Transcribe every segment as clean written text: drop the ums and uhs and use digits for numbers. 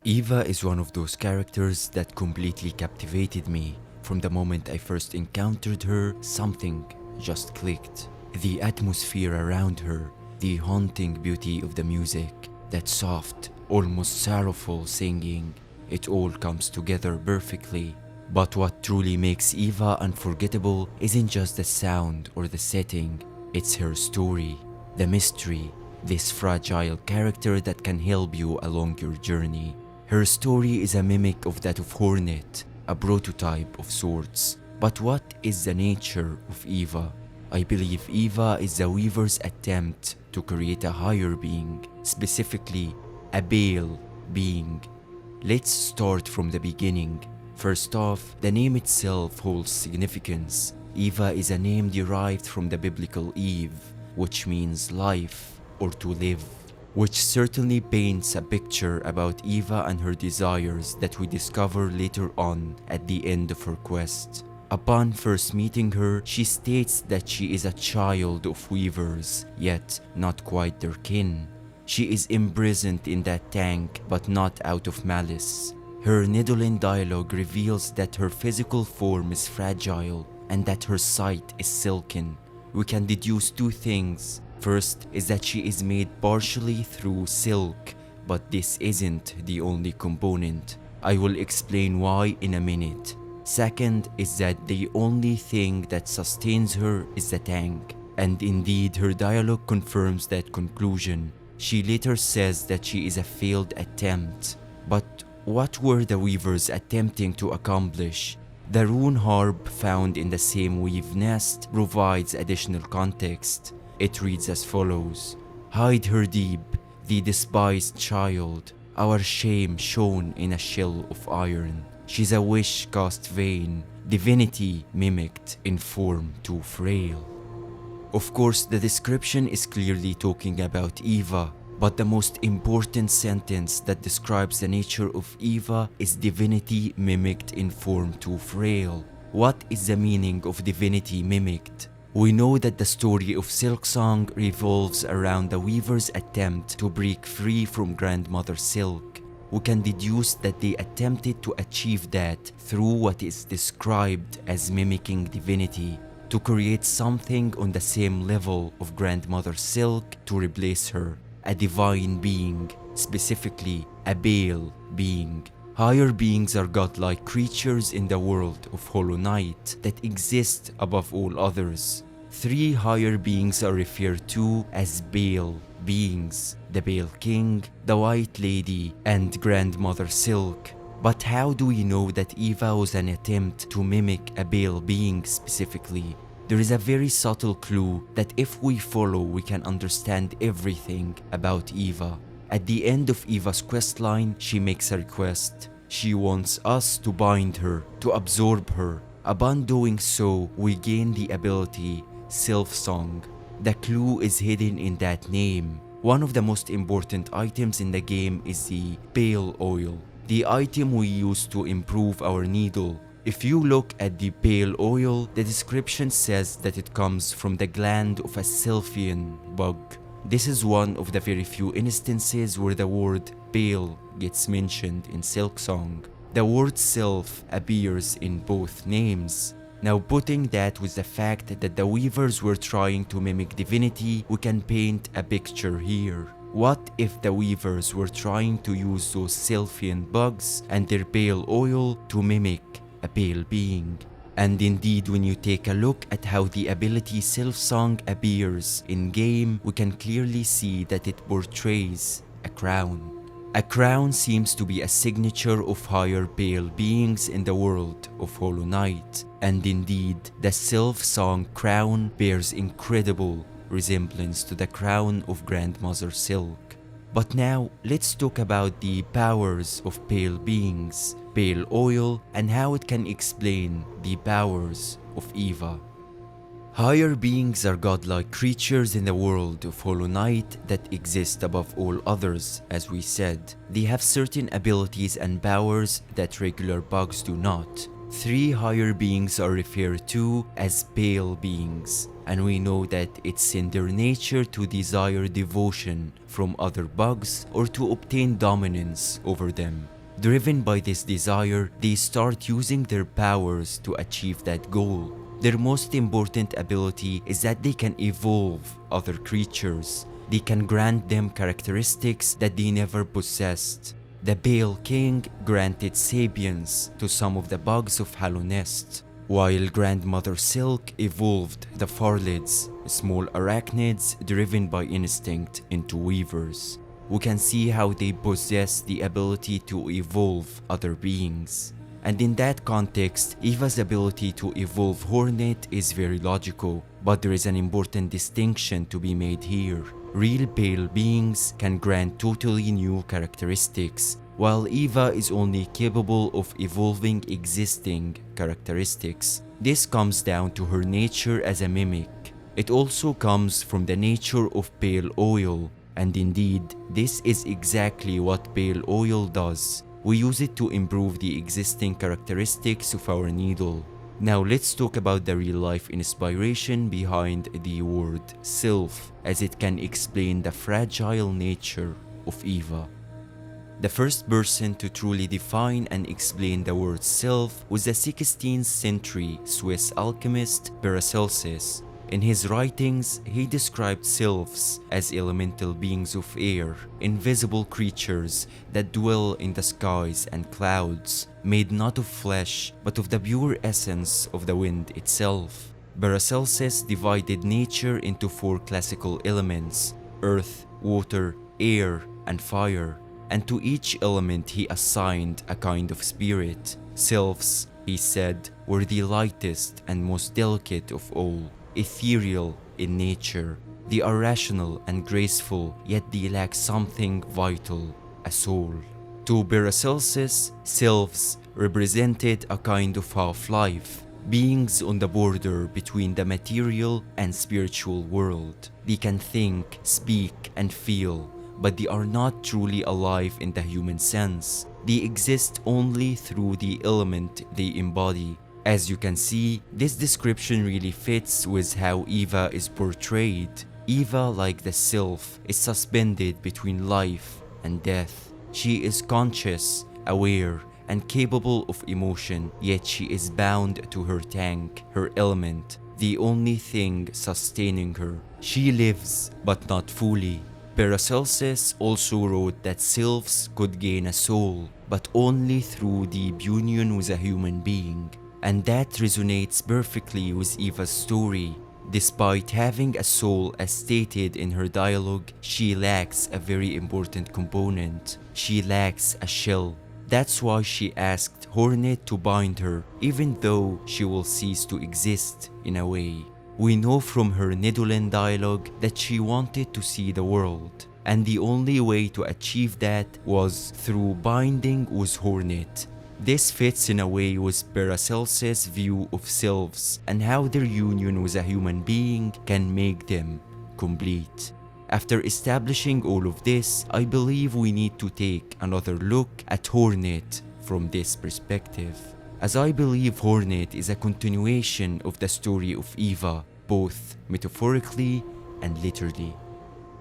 Eva is one of those characters that completely captivated me. From the moment I first encountered her, something just clicked. The atmosphere around her, the haunting beauty of the music, that soft, almost sorrowful singing, it all comes together perfectly. But what truly makes Eva unforgettable isn't just the sound or the setting, it's her story, the mystery, this fragile character that can help you along your journey. Her story is a mimic of that of Hornet, a prototype of sorts. But what is the nature of Eva? I believe Eva is the Weaver's attempt to create a higher being, specifically a Baal being. Let's start from the beginning. First off, the name itself holds significance. Eva is a name derived from the biblical Eve, which means life or to live, which certainly paints a picture about Eva and her desires that we discover later on at the end of her quest. Upon first meeting her, she states that she is a child of weavers, yet not quite their kin. She is imprisoned in that tank, but not out of malice. Her Nidolin dialogue reveals that her physical form is fragile and that her sight is silken. We can deduce two things. First is that she is made partially through silk, but this isn't the only component. I will explain why in a minute. Second is that the only thing that sustains her is the tank, and indeed her dialogue confirms that conclusion. She later says that she is a failed attempt. But what were the weavers attempting to accomplish? The rune harp found in the same weave nest provides additional context. It reads as follows: "Hide her deep, the despised child, our shame shown in a shell of iron. She's a wish cast vain, divinity mimicked in form too frail." Of course, the description is clearly talking about Eva, but the most important sentence that describes the nature of Eva is divinity mimicked in form too frail. What is the meaning of divinity mimicked? We know that the story of Silksong revolves around the weaver's attempt to break free from Grandmother Silk. We can deduce that they attempted to achieve that through what is described as mimicking divinity, to create something on the same level of Grandmother Silk to replace her, a divine being, specifically a Baal being. Higher beings are godlike creatures in the world of Hollow Knight that exist above all others. Three higher beings are referred to as Baal beings: the Baal King, the White Lady, and Grandmother Silk. But how do we know that Eva was an attempt to mimic a Baal being specifically? There is a very subtle clue that if we follow, we can understand everything about Eva. At the end of Eva's questline, she makes a request. She wants us to bind her, to absorb her. Upon doing so, we gain the ability Silksong. The clue is hidden in that name. One of the most important items in the game is the pale oil, the item we use to improve our needle. If you look at the pale oil, the description says that it comes from the gland of a Sylphian bug. This is one of the very few instances where the word pale gets mentioned in Silksong. The word sylph appears in both names. Now, putting that with the fact that the weavers were trying to mimic divinity, we can paint a picture here. What if the weavers were trying to use those Sylphian bugs and their pale oil to mimic a pale being? And indeed, when you take a look at how the ability Silksong appears in-game, we can clearly see that it portrays a crown. A crown seems to be a signature of higher pale beings in the world of Hollow Knight, and indeed, the Silksong crown bears incredible resemblance to the crown of Grandmother Silk. But now, let's talk about the powers of pale beings, pale oil, and how it can explain the powers of Eva. Higher beings are godlike creatures in the world of Hollow Knight that exist above all others, as we said. They have certain abilities and powers that regular bugs do not. Three higher beings are referred to as pale beings, and we know that it's in their nature to desire devotion from other bugs or to obtain dominance over them. Driven by this desire, they start using their powers to achieve that goal. Their most important ability is that they can evolve other creatures. They can grant them characteristics that they never possessed. The Pale King granted sapience to some of the bugs of Hollow Nest, while Grandmother Silk evolved the Farlids, small arachnids driven by instinct, into weavers. We can see how they possess the ability to evolve other beings. And in that context, Eva's ability to evolve Hornet is very logical, but there is an important distinction to be made here. Real pale beings can grant totally new characteristics, while Eva is only capable of evolving existing characteristics. This comes down to her nature as a mimic. It also comes from the nature of pale oil, and indeed, this is exactly what pale oil does. We use it to improve the existing characteristics of our needle. Now let's talk about the real-life inspiration behind the word sylph, as it can explain the fragile nature of Eva. The first person to truly define and explain the word sylph was the 16th century Swiss alchemist Paracelsus. In his writings, he described sylphs as elemental beings of air, invisible creatures that dwell in the skies and clouds, made not of flesh, but of the pure essence of the wind itself. Paracelsus divided nature into four classical elements: earth, water, air, and fire, and to each element he assigned a kind of spirit. Sylphs, he said, were the lightest and most delicate of all, ethereal in nature. They are rational and graceful, yet they lack something vital, a soul. To Paracelsus, sylphs represented a kind of half-life, beings on the border between the material and spiritual world. They can think, speak, and feel, but they are not truly alive in the human sense. They exist only through the element they embody. As you can see, this description really fits with how Eva is portrayed. Eva, like the sylph, is suspended between life and death. She is conscious, aware, and capable of emotion, yet she is bound to her tank, her element, the only thing sustaining her. She lives, but not fully. Paracelsus also wrote that sylphs could gain a soul, but only through deep union with a human being. And that resonates perfectly with Eva's story. Despite having a soul as stated in her dialogue, she lacks a very important component. She lacks a shell. That's why she asked Hornet to bind her, even though she will cease to exist in a way. We know from her Nidolan dialogue that she wanted to see the world, and the only way to achieve that was through binding with Hornet. This fits in a way with Paracelsus' view of sylphs and how their union with a human being can make them complete. After establishing all of this, I believe we need to take another look at Hornet from this perspective, as I believe Hornet is a continuation of the story of Eva, both metaphorically and literally.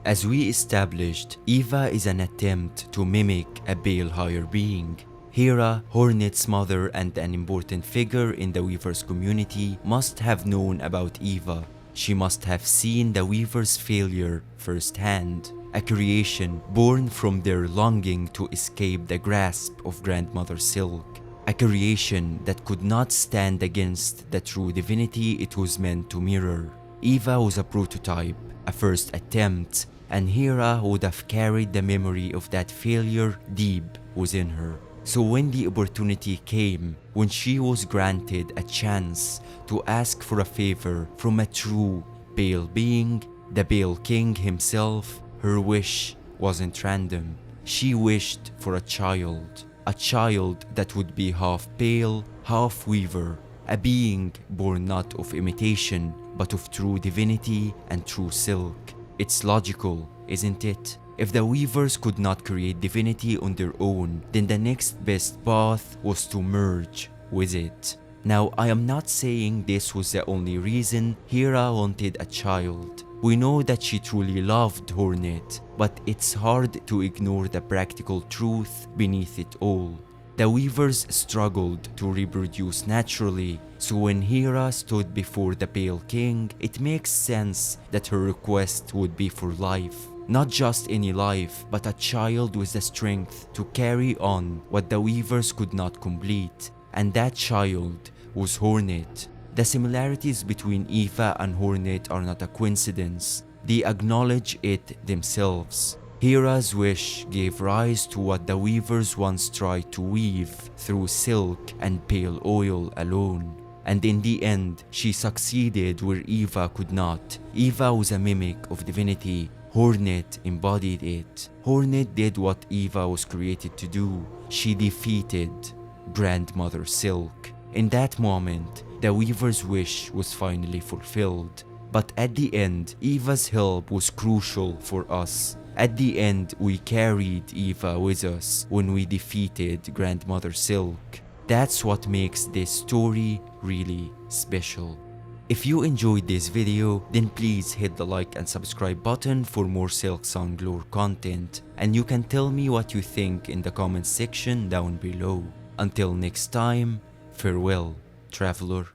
As we established, Eva is an attempt to mimic a pale higher being. Hera, Hornet's mother and an important figure in the Weavers community, must have known about Eva. She must have seen the Weavers' failure firsthand, a creation born from their longing to escape the grasp of Grandmother Silk, a creation that could not stand against the true divinity it was meant to mirror. Eva was a prototype, a first attempt, and Hera would have carried the memory of that failure deep within her. So when the opportunity came, when she was granted a chance to ask for a favor from a true pale being, the Pale King himself, her wish wasn't random. She wished for a child that would be half pale, half weaver, a being born not of imitation, but of true divinity and true silk. It's logical, isn't it? If the Weavers could not create divinity on their own, then the next best path was to merge with it. Now, I am not saying this was the only reason Hera wanted a child. We know that she truly loved Hornet, but it's hard to ignore the practical truth beneath it all. The weavers struggled to reproduce naturally, so when Hera stood before the Pale King, it makes sense that her request would be for life. Not just any life, but a child with the strength to carry on what the weavers could not complete. And that child was Hornet. The similarities between Eva and Hornet are not a coincidence. They acknowledge it themselves. Hera's wish gave rise to what the weavers once tried to weave through silk and pale oil alone. And in the end, she succeeded where Eva could not. Eva was a mimic of divinity. Hornet embodied it. Hornet did what Eva was created to do. She defeated Grandmother Silk. In that moment, the weaver's wish was finally fulfilled. But at the end, Eva's help was crucial for us. At the end, we carried Eva with us when we defeated Grandmother Silk. That's what makes this story really special. If you enjoyed this video, then please hit the like and subscribe button for more Silksong lore content, and you can tell me what you think in the comments section down below. Until next time, farewell, traveler.